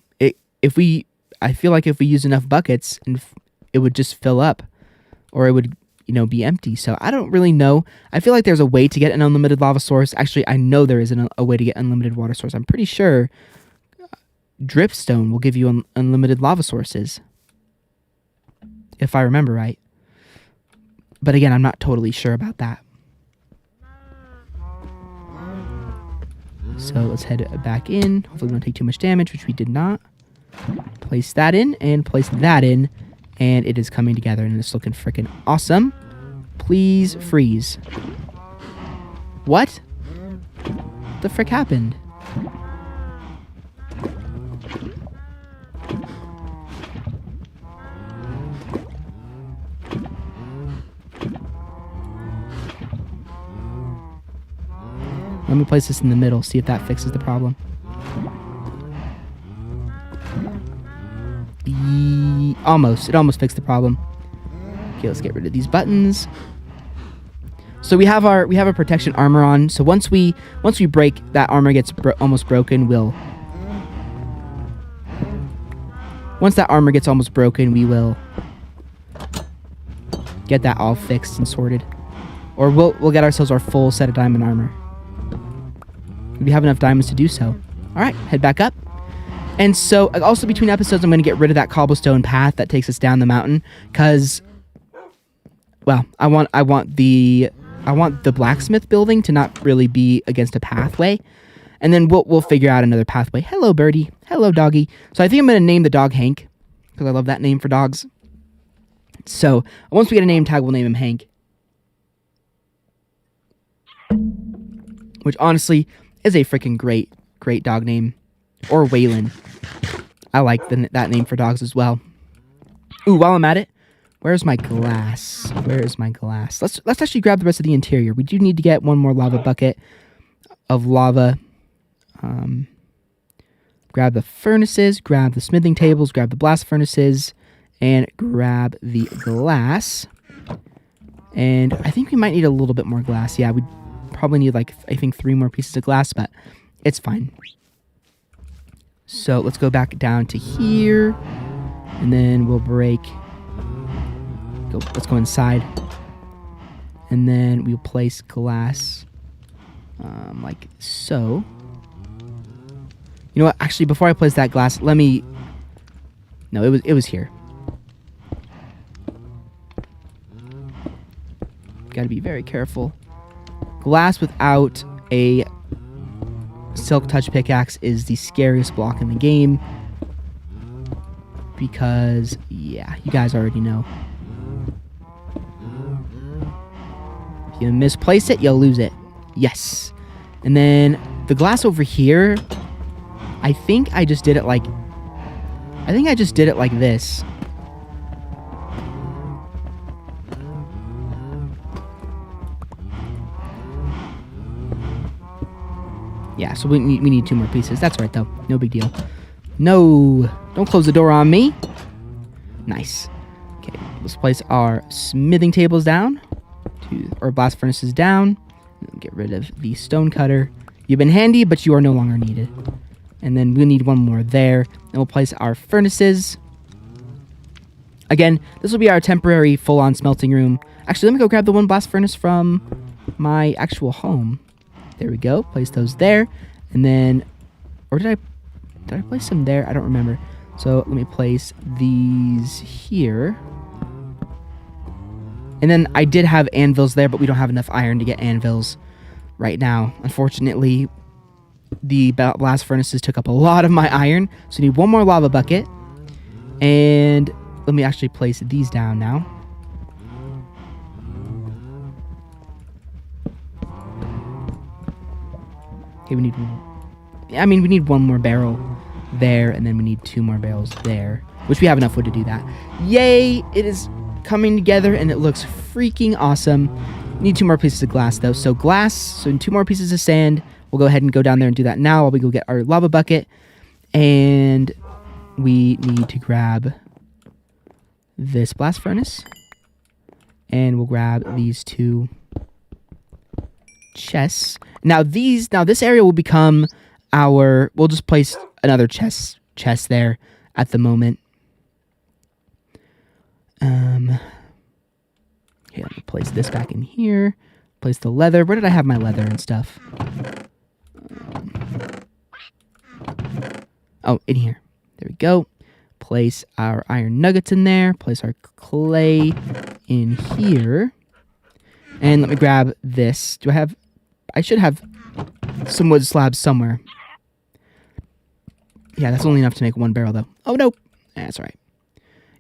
I feel like if we use enough buckets, and it would just fill up, or it would, you know, be empty. So I don't really know. I feel like there's a way to get an unlimited lava source. Actually, I know there is a way to get unlimited water source. I'm pretty sure dripstone will give you unlimited lava sources, if I remember right. But again, I'm not totally sure about that. So let's head back in. Hopefully we don't take too much damage, which we did not. Place that in and place that in. And it is coming together and it's looking freaking awesome. Please freeze. What the frick happened? Let me place this in the middle, see if that fixes the problem. Almost. It almost fixed the problem. Okay, let's get rid of these buttons. So we have our protection armor on. So once we break, that armor gets almost broken, once that armor gets almost broken, we will get that all fixed and sorted. Or we'll get ourselves our full set of diamond armor. We have enough diamonds to do so. All right, head back up. And so, also between episodes, I'm going to get rid of that cobblestone path that takes us down the mountain, because, well, I want the blacksmith building to not really be against a pathway, and then we'll figure out another pathway. Hello, birdie. Hello, doggy. So I think I'm going to name the dog Hank, because I love that name for dogs. So once we get a name tag, we'll name him Hank, which honestly is a freaking great dog name. Or Waylon. I like that name for dogs as well. Ooh, while I'm at it, where's my glass? Where is my glass? Let's actually grab the rest of the interior. We do need to get one more lava bucket of lava. Grab the furnaces, grab the smithing tables, grab the blast furnaces, and grab the glass. And I think we might need a little bit more glass. Yeah, we probably need, like, I think 3 more pieces of glass, but it's fine. So let's go back down to here, and then we'll break. Let's go inside, and then we'll place glass, like so. You know what? Actually, before I place that glass, let me. No, it was here. Got to be very careful. Glass without a silk touch pickaxe is the scariest block in the game, because, yeah, you guys already know. If you misplace it, you'll lose it. Yes. And then the glass over here, I think I just did it like this. Yeah, so we need 2 more pieces. That's right, though. No big deal. No! Don't close the door on me! Nice. Okay, let's place our smithing tables down. Or blast furnaces down. Get rid of the stone cutter. You've been handy, but you are no longer needed. And then we'll need 1 more there. And we'll place our furnaces. Again, this will be our temporary full-on smelting room. Actually, let me go grab the one blast furnace from my actual home. There we go. Place those there. And then, or did I place them there? I don't remember. So let me place these here. And then I did have anvils there, but we don't have enough iron to get anvils right now. Unfortunately, the blast furnaces took up a lot of my iron. So we need one more lava bucket. And let me actually place these down now. Okay, we need one more barrel there, and then we need 2 more barrels there, which we have enough wood to do that. Yay! It is coming together, and it looks freaking awesome. We need 2 more pieces of glass, though. So glass, so 2 more pieces of sand. We'll go ahead and go down there and do that now while we go get our lava bucket. And we need to grab this blast furnace. And we'll grab these 2 chests. Now this area will become our, we'll just place another chest there at the moment. Okay, let me place this back in here. Place the leather. Where did I have my leather and stuff? Oh, in here. There we go. Place our iron nuggets in there. Place our clay in here. And let me grab this. I should have some wood slabs somewhere. Yeah, that's only enough to make 1 barrel, though. Oh, no. That's all right.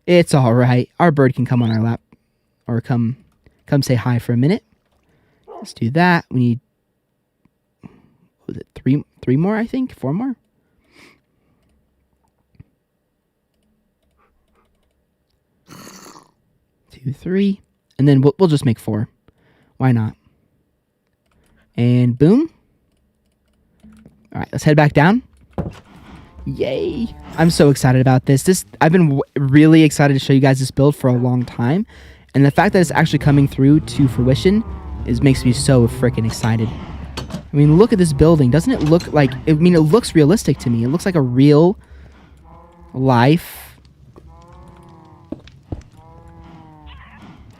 It's all right. Our bird can come on our lap. Or come say hi for a minute. Let's do that. We need, what was it, 3 more, I think? 4 more? Two, 3. And then we'll just make 4. Why not? And boom. All right, let's head back down. Yay. I'm so excited about this. I've been really excited to show you guys this build for a long time. And the fact that it's actually coming through to fruition makes me so freaking excited. I mean, look at this building. Doesn't it look like, it looks realistic to me. It looks like a real life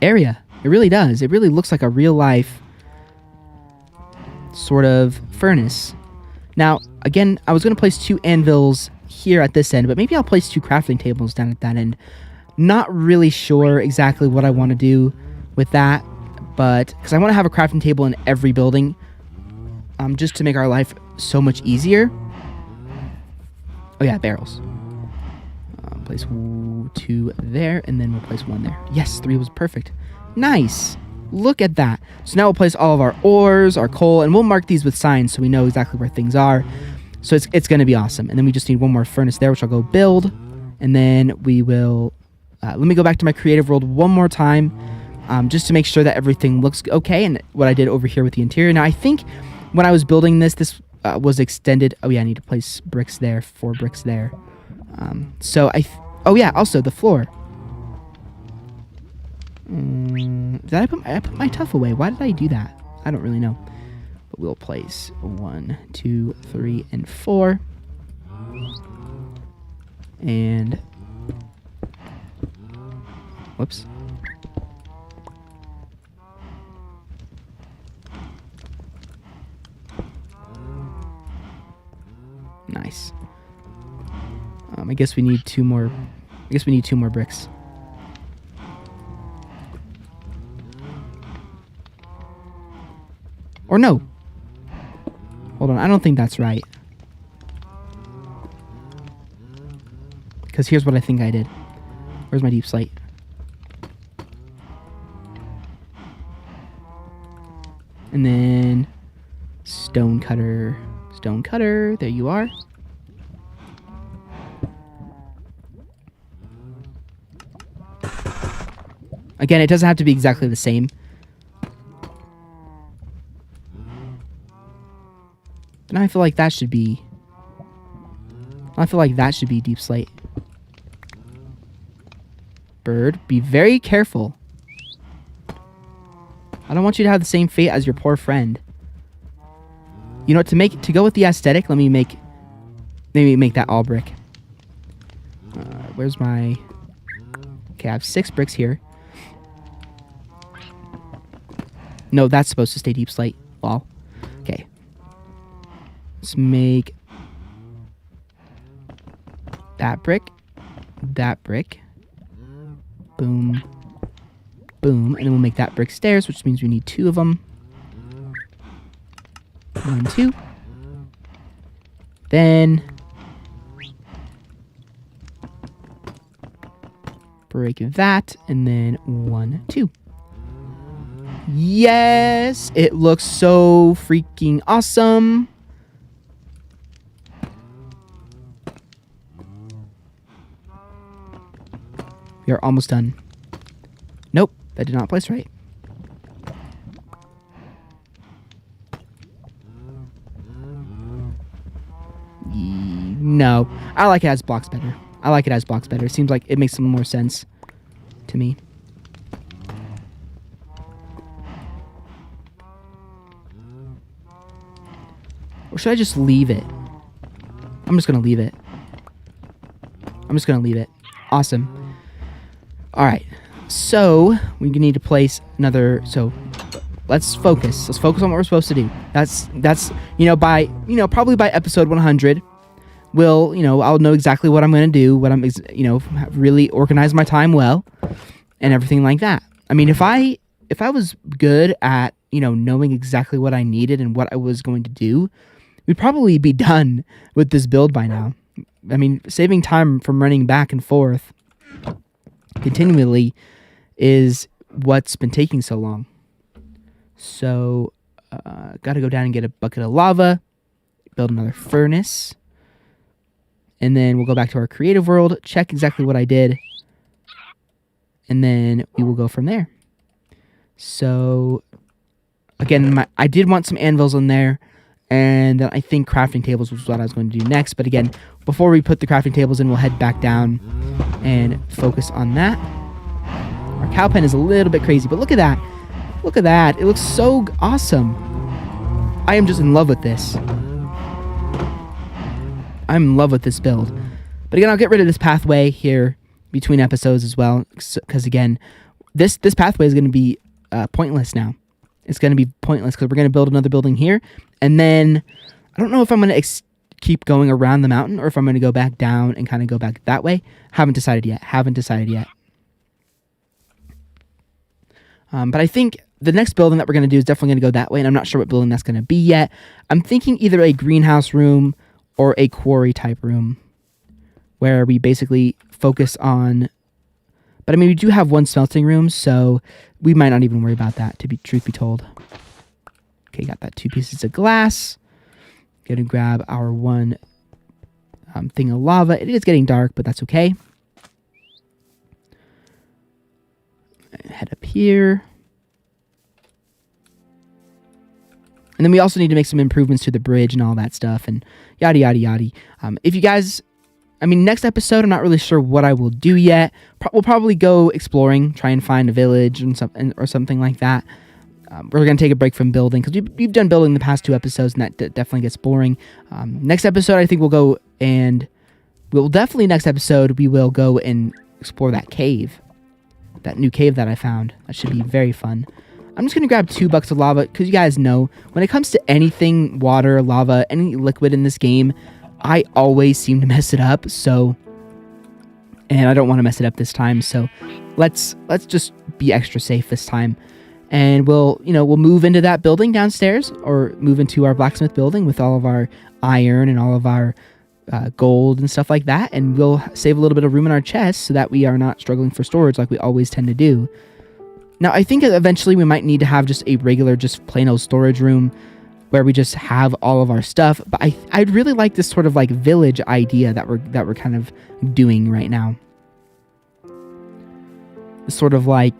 area. It really does. It really looks like a real life sort of furnace. Now, again, I was going to place 2 anvils here at this end, but maybe I'll place 2 crafting tables down at that end. Not really sure exactly what I want to do with that, but because I want to have a crafting table in every building, just to make our life so much easier. Oh yeah, barrels. Place 2 there, and then we'll place 1 there. Yes, 3 was perfect. Nice. Look at that. So now we'll place all of our ores, our coal, and we'll mark these with signs so we know exactly where things are. So it's going to be awesome. And then we just need 1 more furnace there, which I'll go build. And then we will... let me go back to my creative world one more time, just to make sure that everything looks okay, and what I did over here with the interior. Now, I think when I was building this was extended. Oh, yeah, I need to place bricks there, 4 bricks there. Oh, yeah, also the floor. Did I put my tuff away? Why did I do that? I don't really know. But we'll place 1, 2, 3, and 4. And... whoops. Nice. I guess we need 2 more. I guess we need 2 more bricks. Or no. Hold on, I don't think that's right. Because here's what I think I did. Where's my deep slate? And then stone cutter, there you are. Again, it doesn't have to be exactly the same. But now I feel like that should be... deep slate. Bird, be very careful. I don't want you to have the same fate as your poor friend. You know what, to go with the aesthetic, let me make that all brick. Where's my... Okay, I have 6 bricks here. No, that's supposed to stay deep slate. Lol. Okay. Let's make that brick. That brick. Boom. Boom. And then we'll make that brick stairs, which means we need 2 of them. 1, 2. Then break that, and then 1, 2. Yes! It looks so freaking awesome. We are almost done. Nope, that did not place right. No, I like it as blocks better. I like it as blocks better. It seems like it makes some more sense to me. Or should I just leave it? I'm just going to leave it. I'm just going to leave it. Awesome. All right. So we need to place another. So let's focus. Let's focus on what we're supposed to do. That's probably by episode 100, I'll know exactly what I'm going to do, what I'm, really organize my time well and everything like that. I mean, if I was good at, knowing exactly what I needed and what I was going to do, we'd probably be done with this build by now. I mean, saving time from running back and forth continually is what's been taking so long. So, got to go down and get a bucket of lava, build another furnace, and then we'll go back to our creative world, check exactly what I did, and then we will go from there. So, again, I did want some anvils in there, and then I think crafting tables was what I was going to do next. But again, before we put the crafting tables in, we'll head back down and focus on that. Our cow pen is a little bit crazy, but look at that. Look at that. It looks so awesome. I am just in love with this. I'm in love with this build. But again, I'll get rid of this pathway here between episodes as well, because again, this pathway is going to be pointless now. It's going to be pointless because we're going to build another building here, and then I don't know if I'm going to keep going around the mountain or if I'm going to go back down and kind of go back that way. Haven't decided yet. But I think the next building that we're going to do is definitely going to go that way, and I'm not sure what building that's going to be yet. I'm thinking either a greenhouse room or a quarry type room where we basically focus on... But I mean, we do have one smelting room, so we might not even worry about that, truth be told. Okay, got that 2 pieces of glass. Gonna grab our 1 thing of lava. It is getting dark, but that's okay. Head up here. And then we also need to make some improvements to the bridge and all that stuff, and yada, yada, yada. If you guys... next episode, I'm not really sure what I will do yet. We'll probably go exploring, try and find a village or something like that. We're going to take a break from building because we've done building the past 2 episodes, and that definitely gets boring. Next episode, I think next episode, we will go and explore that cave. That new cave that I found. That should be very fun. I'm just going to grab 2 buckets of lava because you guys know, when it comes to anything, water, lava, any liquid in this game, I always seem to mess it up, and I don't want to mess it up this time, so let's just be extra safe this time. And we'll move into that building downstairs, or move into our blacksmith building with all of our iron and all of our gold and stuff like that, and we'll save a little bit of room in our chests so that we are not struggling for storage like we always tend to do. Now, I think eventually we might need to have just a regular, just plain old storage room where we just have all of our stuff. But I'd really like this sort of like village idea that we're kind of doing right now. This sort of like,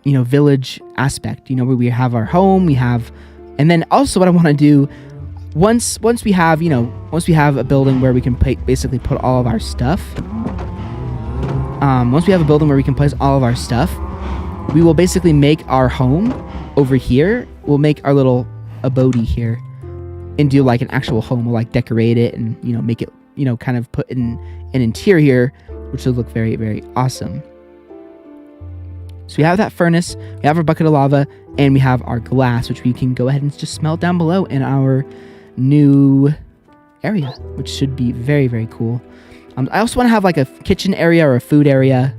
village aspect, where we have our home, and then also what I want to do once we have a building where we can basically put all of our stuff. Once we have a building where we can place all of our stuff, we will basically make our home over here. We'll make our little abode here and do like an actual home. We'll like decorate it and make it kind of put in an interior which would look very, very awesome. So we have that furnace, we have our bucket of lava, and we have our glass, which we can go ahead and just smelt down below in our new area, which should be very, very cool. I also want to have like a kitchen area or a food area.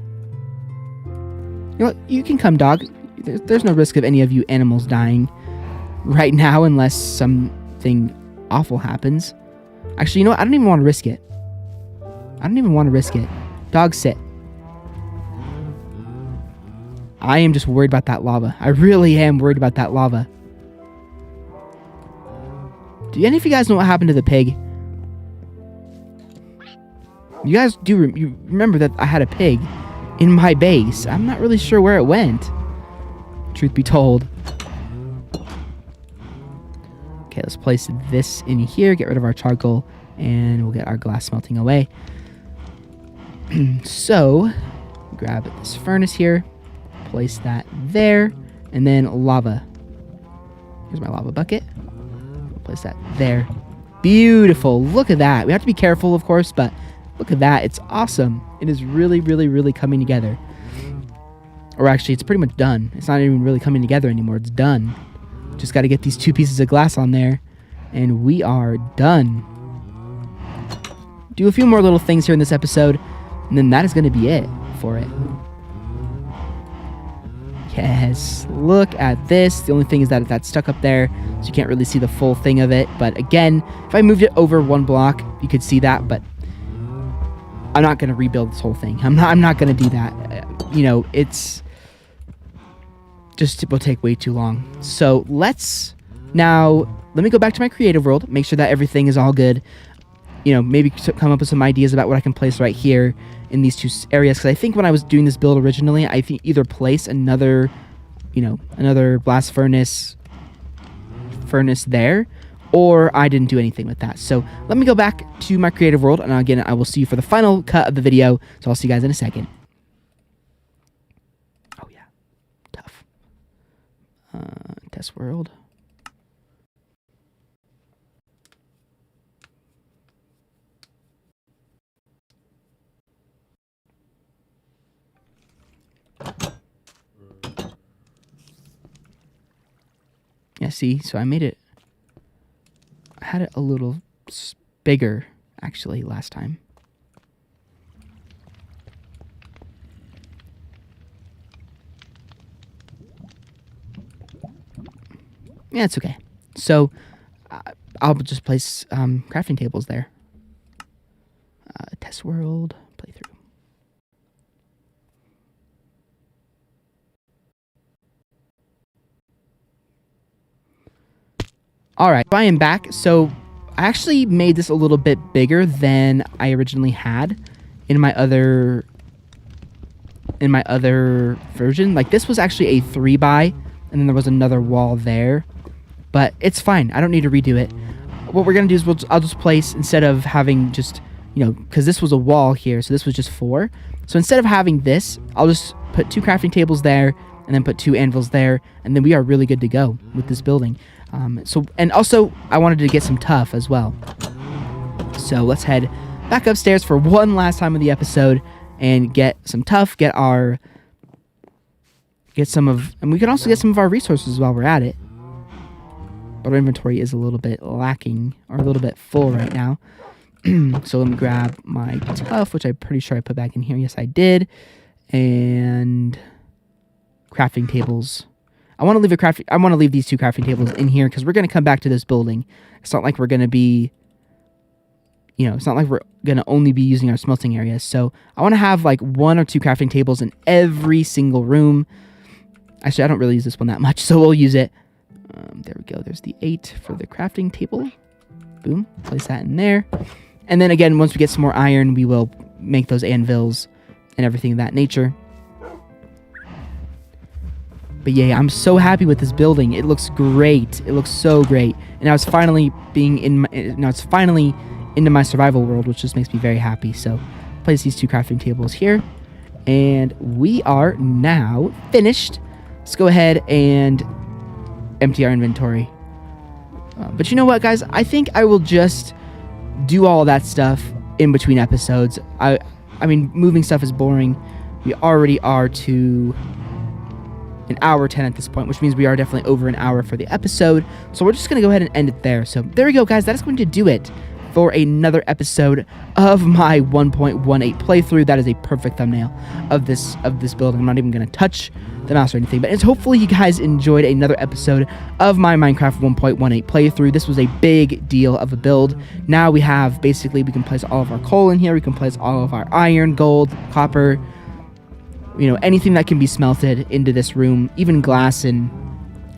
You know what? You can come, dog. There's no risk of any of you animals dying right now unless something awful happens. Actually, you know what? I don't even want to risk it. I don't even want to risk it. Dog, sit. I am just worried about that lava. I really am worried about that lava. Do any of you guys know what happened to the pig? You guys you remember that I had a pig in my base. I'm not really sure where it went, truth be told. Okay, let's place this in here, get rid of our charcoal, and we'll get our glass smelting away. So, grab this furnace here, place that there, and then lava. Here's my lava bucket. Place that there. Beautiful. Look at that. We have to be careful, of course, but look at that. It's awesome. It is really, really, really coming together. Or actually, it's pretty much done. It's not even really coming together anymore. It's done. Just got to get these 2 pieces of glass on there, and we are done. Do a few more little things here in this episode, and then that is going to be it for it. Yes, look at this. The only thing is that that's stuck up there, so you can't really see the full thing of it. But again, if I moved it over 1 block, you could see that, but I'm not going to rebuild this whole thing. I'm not going to do that. You know, it will take way too long. So let me go back to my creative world, make sure that everything is all good. You know, maybe come up with some ideas about what I can place right here in these 2 areas. Because I think when I was doing this build originally, I think either place another blast furnace there, or I didn't do anything with that. So let me go back to my creative world, and again, I will see you for the final cut of the video. So I'll see you guys in a second. Oh yeah, tough. Test world. Yeah, see, so I had it a little bigger, actually, last time. Yeah, it's okay. So, I'll just place crafting tables there. Test world, playthrough. Alright, I am back. So, I actually made this a little bit bigger than I originally had in my other version. Like, this was actually a 3x, and then there was another wall there. But it's fine. I don't need to redo it. What we're going to do is I'll just place, instead of having just, you know, because this was a wall here, so this was just 4. So instead of having this, I'll just put 2 crafting tables there, and then put 2 anvils there, and then we are really good to go with this building. And also, I wanted to get some tuff as well. So let's head back upstairs for one last time of the episode and get some tuff, and we can also get some of our resources while we're at it. But our inventory is a little bit lacking, or a little bit full right now. So let me grab my tuff, which I'm pretty sure I put back in here. Yes, I did. And crafting tables. I want to leave these 2 crafting tables in here because we're going to come back to this building. It's not like we're going to be, you know, it's not like we're going to only be using our smelting areas. So I want to have like 1 or 2 crafting tables in every single room. Actually, I don't really use this one that much, so we'll use it. There we go. There's the 8 for the crafting table. Boom. Place that in there. And then again, once we get some more iron, we will make those anvils and everything of that nature. But yeah, I'm so happy with this building. It looks great. It looks so great. And now it's finally into my survival world, which just makes me very happy. So place these 2 crafting tables here. And we are now finished. Let's go ahead and empty our inventory. But you know what, guys? I think I will just do all that stuff in between episodes. I mean, moving stuff is boring. We already are to an hour 10 at this point, which means we are definitely over an hour for the episode. So we're just going to go ahead and end it there. So there we go, guys. That is going to do it for another episode of my 1.18 playthrough. That is a perfect thumbnail of this build. I'm not even going to touch the mouse or anything, but it's hopefully you guys enjoyed another episode of my Minecraft 1.18 playthrough. This was a big deal of a build. Now we have, basically, we can place all of our coal in here. We can place all of our iron, gold, copper, you know, anything that can be smelted into this room, even glass and,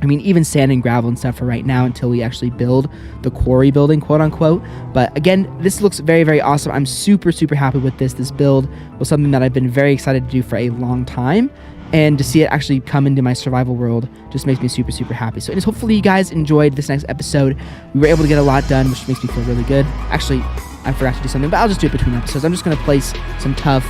I mean, even sand and gravel and stuff for right now until we actually build the quarry building, quote unquote. But again, this looks very, very awesome. I'm super, super happy with this. This build was something that I've been very excited to do for a long time. And to see it actually come into my survival world just makes me super, super happy. So hopefully you guys enjoyed this next episode. We were able to get a lot done, which makes me feel really good. Actually, I forgot to do something, but I'll just do it between episodes. I'm just going to place some tuff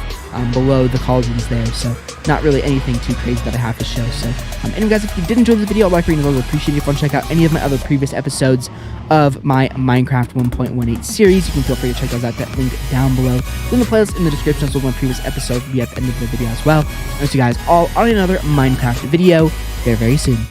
below the cauldrons there, so not really anything too crazy that I have to show. So anyway, guys, if you did enjoy this video, I'd like for you to really appreciate it. If you want to check out any of my other previous episodes of my Minecraft 1.18 series, you can feel free to check those out. That link down below. In the playlist in the description, so my previous episodes will be at the end of the video as well. I'll see you guys all on another Minecraft video very, very soon.